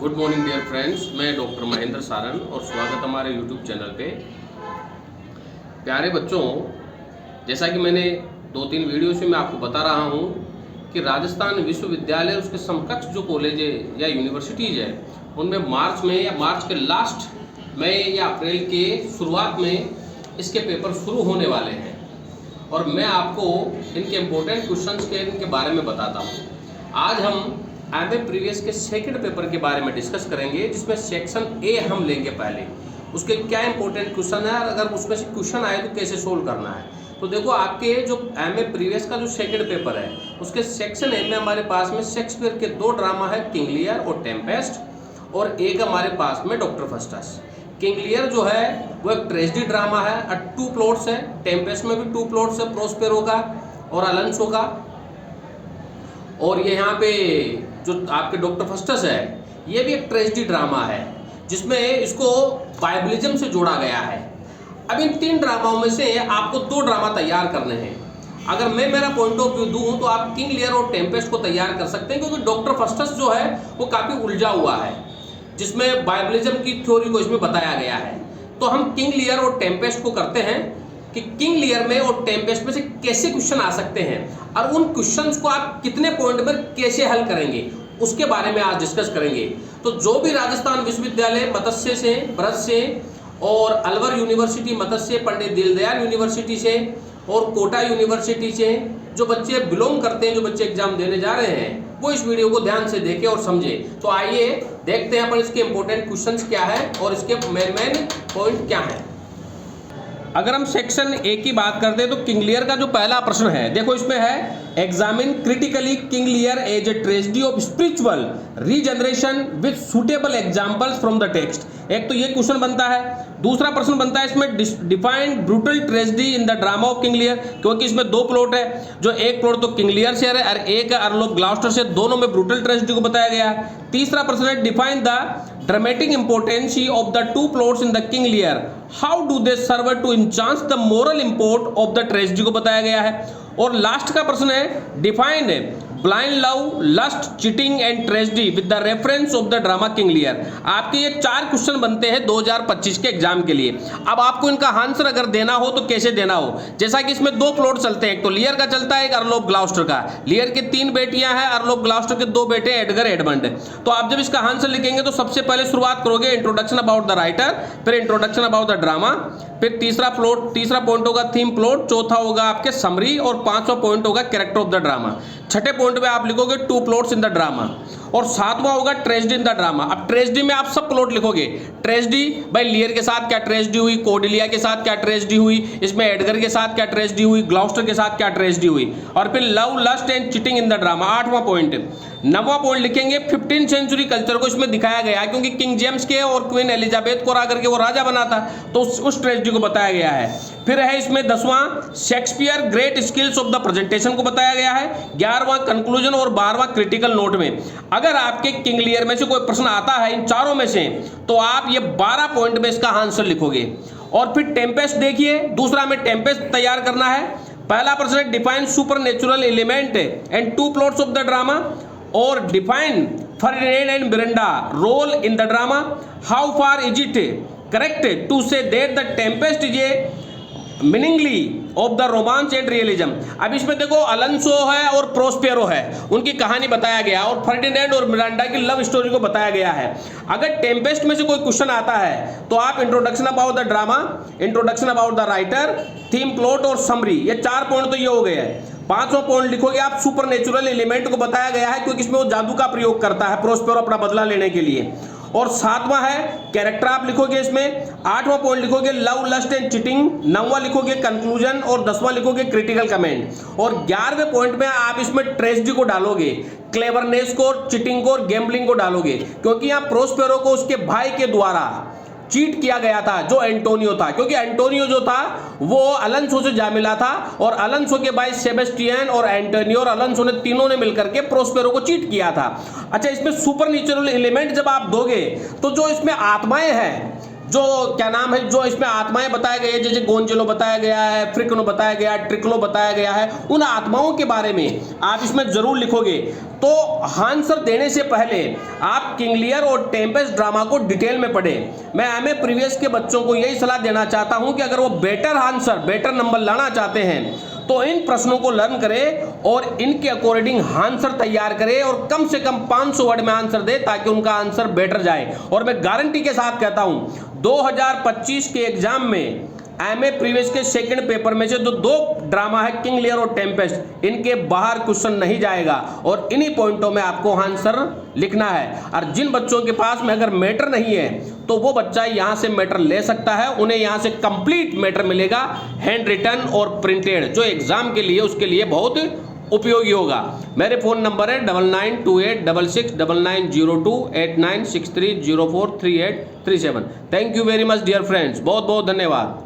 Good morning dear friends, मैं doctor Mahendra Saran और स्वागत हमारे यूट्यूब चैनल पे। प्यारे बच्चों, जैसा कि मैंने 2-3 वीडियो से मैं आपको बता रहा हूँ कि राजस्थान विश्वविद्यालय उसके समकक्ष जो कॉलेज या यूनिवर्सिटीज़ है उनमें मार्च में या मार्च के लास्ट मई या अप्रैल के शुरुआत में इसके पेपर शुरू होने वाले हैं और मैं आपको इनके इम्पोर्टेंट क्वेश्चंस के इनके बारे में बताता हूँ। आज हम एमए प्रीवियस के सेकंड पेपर के बारे में डिस्कस करेंगे, जिसमें सेक्शन ए हम लेंगे पहले। उसके क्या इंपॉर्टेंट क्वेश्चन है और अगर उसमें से क्वेश्चन आए तो कैसे सोल्व करना है। तो देखो, आपके जो एमए प्रीवियस का जो सेकंड पेपर है उसके सेक्शन ए में हमारे पास में शेक्सपियर के 2 ड्रामा है, किंग लियर और टेम्पेस्ट, और एक हमारे पास में डॉक्टर फस्टस। किंग लियर जो है वो एक ट्रेजेडी ड्रामा है और 2 प्लॉट्स है। टेम्पेस्ट में भी 2 प्लॉट्स है, प्रोस्पेरो का और अलोंसो का। और ये यहाँ पे जो आपके डॉक्टर फस्टस है ये भी एक ट्रेजेडी ड्रामा है जिसमें इसको बाइबलिज्म से जोड़ा गया है। अब इन 3 ड्रामाओं में से आपको 2 ड्रामा तैयार करने हैं। अगर मैं मेरा पॉइंट ऑफ व्यू दूं तो आप किंग लियर और टेम्पेस्ट को तैयार कर सकते हैं, क्योंकि डॉक्टर फस्टस जो है वो काफ़ी उलझा हुआ है, जिसमें बाइबलिज्म की थ्योरी को इसमें बताया गया है। तो हम किंग लियर और टेम्पेस्ट को करते हैं कि किंग लियर में और टेम्पेस्ट में से कैसे क्वेश्चन आ सकते हैं और उन क्वेश्चंस को आप कितने पॉइंट में कैसे हल करेंगे उसके बारे में आज डिस्कस करेंगे। तो जो भी राजस्थान विश्वविद्यालय मत्स्य से, ब्रज से और अलवर यूनिवर्सिटी मत्स्य, पंडित दीनदयाल यूनिवर्सिटी से और कोटा यूनिवर्सिटी से जो बच्चे बिलोंग करते हैं, जो बच्चे एग्जाम देने जा रहे हैं, वो इस वीडियो को ध्यान से देखें और समझें। तो आइए देखते हैं अपन इसके इंपॉर्टेंट क्वेश्चंस क्या है और इसके मेन पॉइंट क्या है। अगर हम सेक्शन ए की बात करते हैं तो किंग लियर का जो पहला प्रश्न है, देखो इसमें है examine critically King Lear as a tragedy of spiritual regeneration with suitable examples from the text. एक तो ये क्वेश्चन बनता है। दूसरा प्रश्न बनता है इसमें define brutal tragedy in the drama of King Lear, क्योंकि इसमें 2 प्लॉट है, जो एक प्लॉट तो किंग लियर से है और एक अर्ल ऑफ ग्लाउस्टर से, दोनों में ब्रूटल ट्रेजेडी को बताया गया है। तीसरा प्रश्न है define the dramatic importance of the 2 plots in the King Lear, how do they serve to enhance the moral import of the tragedy को बताया गया है। और लास्ट का प्रश्न है define blind love, lust, cheating and tragedy with the reference of the drama King Lear. आपके ये 4 क्वेश्चन बनते हैं 2025 के एग्जाम के लिए। अब आपको इनका आंसर अगर देना हो तो कैसे देना हो, जैसा कि इसमें 2 प्लॉट चलते हैं, एक तो लियर का चलता है, एक अर्ल ऑफ ग्लाउस्टर का। लियर के 3 बेटियां हैं, अर्ल ऑफ ग्लाउस्टर के 2 बेटे एडगर, एडमंड। तो आप जब इसका आंसर लिखेंगे तो सबसे पहले शुरुआत करोगे इंट्रोडक्शन अबाउट द राइटर, फिर इंट्रोडक्शन अबाउट द ड्रामा, फिर तीसरा पॉइंट होगा थीम प्लॉट, चौथा होगा आपके समरी और 5वां पॉइंट होगा कैरेक्टर ऑफ द ड्रामा। छठे पॉइंट में आप लिखोगे 2 प्लॉट्स इन द ड्रामा और 7वां होगा ट्रेजेडी इन द ड्रामा। अब ट्रेजेडी में आप सब प्लॉट लिखोगे। ट्रेजेडी भाई लियर के साथ क्या ट्रेजेडी हुई, कोर्डेलिया के साथ क्या ट्रेजेडी हुई, इसमें एडगर के साथ क्या ट्रेजेडी हुई, ग्लाउस्टर के साथ क्या ट्रेजेडी हुई, और फिर love, lust and cheating in the drama 8वां पॉइंट। 9वां पॉइंट लिखेंगे 15th सेंचुरी कल्चर को इसमें दिखाया गया, क्योंकि किंग जेम्स के और क्वीन एलिजाबेथ को आकर के वो राजा बना था, तो उस ट्रेजेडी को बताया गया है। फिर है इसमें 10वां Shakespeare great skills of the presentation को बताया गया है। 11वां कंक्लूजन और 12वां क्रिटिकल नोट में। अगर आपके किंग लियर में से कोई प्रश्न आता है इन चारों में से तो आप ये 12 पॉइंट में इसका आंसर लिखोगे। और फिर टेम्पेस्ट देखिए, दूसरा में टेम्पेस्ट तैयार करना है। पहला प्रश्न है define supernatural element and 2 plots of the drama, और define Ferdinand and Miranda role in the drama, how far is it correct to say that the Tempest is a meaningly of the romance and realism. अब इसमें देखो Alonso है और Prospero है, उनकी कहानी बताया गया और फर्डिनेंड और मिरांडा की लव स्टोरी को बताया गया है। अगर टेम्पेस्ट में से कोई क्वेश्चन आता है तो आप introduction about the drama, introduction about the writer, theme plot और समरी, ये 4 पॉइंट तो ये हो गए हैं। 5वां पॉइंट लिखोगे आप सुपर नेचुरल एलिमेंट को बताया गया है, क्योंकि इसमें वो जादू का प्रयोग करता है प्रोस्पेरो अपना बदला लेने के लिए। और 7वां है कैरेक्टर आप लिखोगे इसमें। 8वां पॉइंट लिखोगे लव, लस्ट एंड चीटिंग। 9वां लिखोगे कंक्लूजन और 10वां लिखोगे क्रिटिकल कमेंट। और 11वें पॉइंट में आप इसमें ट्रेजेडी को डालोगे, क्लेवरनेस को, चीटिंग को और गैम्बलिंग को डालोगे, क्योंकि यहाँ प्रोस्पेरो को उसके भाई के द्वारा चीट किया गया था, जो एंटोनियो था, क्योंकि एंटोनियो जो था वो अलोंसो से जा मिला था और अलोंसो के भाई सेबेस्टियन और एंटोनियो और अलोंसो ने तीनों ने मिलकर के प्रोस्पेरो को चीट किया था। अच्छा, इसमें सुपर नेचुरल एलिमेंट जब आप दोगे तो जो इसमें आत्माएं हैं जो क्या नाम है, जो इसमें आत्माएं बताया गया है, जैसे गोंजेलो बताया गया है, फ्रिकनो बताया गया है, ट्रिक्लो बताया गया है, उन आत्माओं के बारे में आप इसमें जरूर लिखोगे। तो आंसर देने से पहले आप किंग लियर और टेम्पेस्ट ड्रामा को डिटेल में पढ़ें। मैं एमए प्रीवियस के बच्चों को यही सलाह देना चाहता हूं कि अगर वो बेटर आंसर, बेटर नंबर लाना चाहते हैं तो इन प्रश्नों को लर्न करें और इनके अकॉर्डिंग आंसर तैयार करें और कम से कम 500 वर्ड में आंसर दे, ताकि उनका आंसर बेटर जाए। और मैं गारंटी के साथ कहता हूं 2025 के एग्जाम में एमए प्रीवियस के सेकंड पेपर में से जो 2 ड्रामा है, किंग लियर और टेम्पेस्ट, इनके बाहर क्वेश्चन नहीं जाएगा और इन्हीं पॉइंटों में आपको आंसर लिखना है। और जिन बच्चों के पास में अगर मैटर नहीं है तो वो बच्चा यहां से मैटर ले सकता है, उन्हें यहां से कंप्लीट मैटर मिलेगा, हैंड रिटन और प्रिंटेड, जो एग्जाम के लिए उसके लिए बहुत उपयोगी होगा। मेरे फोन नंबर है 9928669902 8963043837। Thank you very much dear friends, बहुत बहुत धन्यवाद।